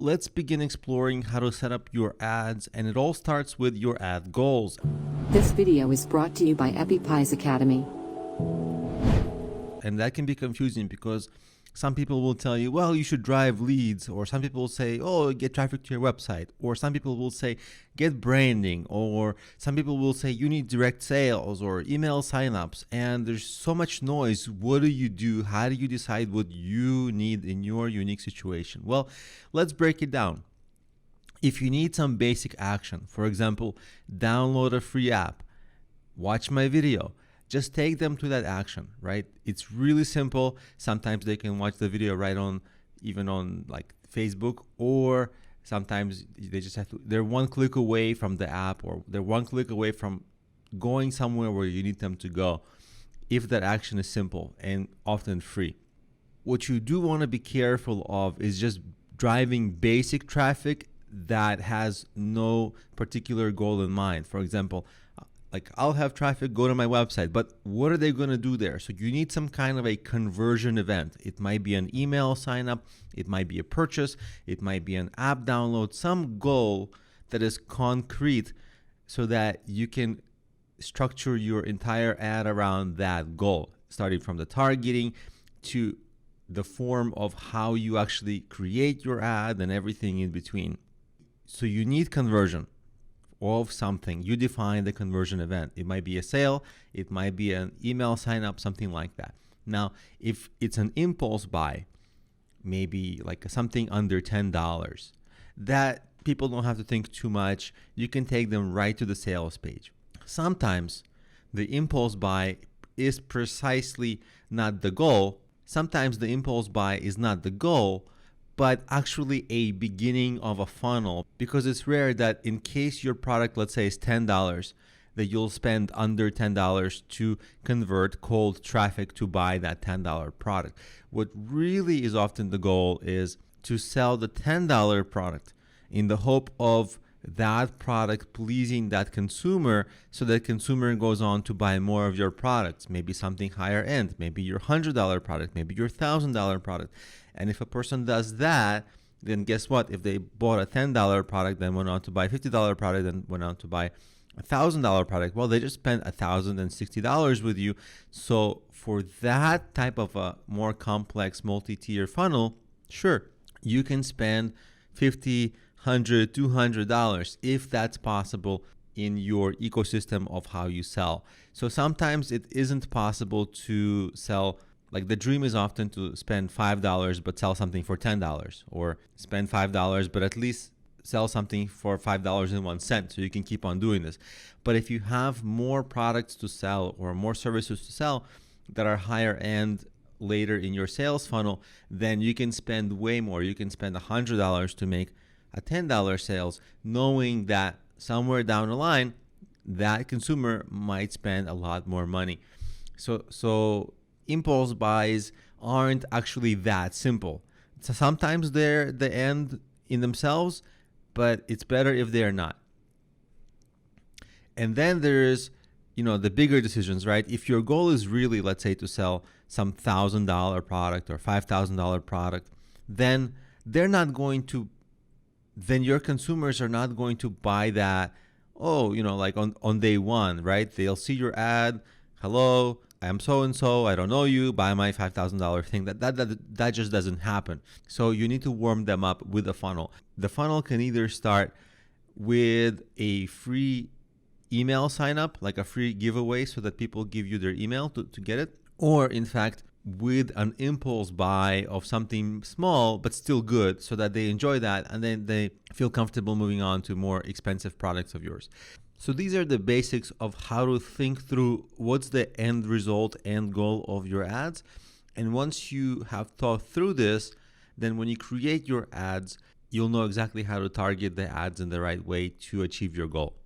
let's begin exploring how to set up your ads, and it all starts with your ad goals. This video is brought to you by EpiPies Academy. And that can be confusing because some people will tell you, well, you should drive leads, or some people will say, oh, get traffic to your website, or some people will say, get branding, or some people will say you need direct sales or email signups. And there's so much noise. What do you do? How do you decide what you need in your unique situation? Well, let's break it down. If you need some basic action, for example, download a free app, watch my video, just take them to that action, right? It's really simple. Sometimes they can watch the video right on, even on like Facebook, or sometimes they just have to, they're one click away from the app, or they're one click away from going somewhere where you need them to go, if that action is simple and often free. What you do want to be careful of is just driving basic traffic that has no particular goal in mind. For example, like I'll have traffic go to my website, but what are they going to do there? So you need some kind of a conversion event. It might be an email sign up, it might be a purchase, it might be an app download, some goal that is concrete so that you can structure your entire ad around that goal, starting from the targeting to the form of how you actually create your ad and everything in between. So you need conversion of something. You define the conversion event. It might be a sale, it might be an email sign up, something like that. Now, if it's an impulse buy, maybe like something under $10, that people don't have to think too much. You can take them right to the sales page. Sometimes the impulse buy is precisely not the goal. Sometimes the impulse buy is not the goal, but actually a beginning of a funnel, because it's rare that in case your product, let's say, is $10, that you'll spend under $10 to convert cold traffic to buy that $10 product. What really is often the goal is to sell the $10 product in the hope of that product pleasing that consumer, so that consumer goes on to buy more of your products, maybe something higher end, maybe your $100 product, maybe your $1,000 product. And if a person does that, then guess what? If they bought a $10 product, then went on to buy a $50 product, then went on to buy a $1,000 product, well, they just spent $1,060 with you. So for that type of a more complex multi-tier funnel, sure, you can spend $50, $100, $200 if that's possible in your ecosystem of how you sell. So sometimes it isn't possible to sell. Like the dream is often to spend $5 but sell something for $10, or spend $5 but at least sell something for $5.01, so you can keep on doing this. But if you have more products to sell or more services to sell that are higher end later in your sales funnel, then you can spend way more. You can spend $100 to make a $10 sales, knowing that somewhere down the line that consumer might spend a lot more money. So impulse buys aren't actually that simple. So sometimes they're the end in themselves, but it's better if they're not. And then there's, the bigger decisions, right? If your goal is really, let's say, to sell some $1,000 product or $5,000 product, then your consumers are not going to buy that, like on day one, right? They'll see your ad, hello, I'm so-and-so, I don't know you, buy my $5,000 thing. That just doesn't happen. So you need to warm them up with a funnel. The funnel can either start with a free email sign up, like a free giveaway so that people give you their email to get it, or in fact, with an impulse buy of something small but still good, so that they enjoy that and then they feel comfortable moving on to more expensive products of yours. So these are the basics of how to think through what's the end result, end goal of your ads. And once you have thought through this, then when you create your ads, you'll know exactly how to target the ads in the right way to achieve your goal.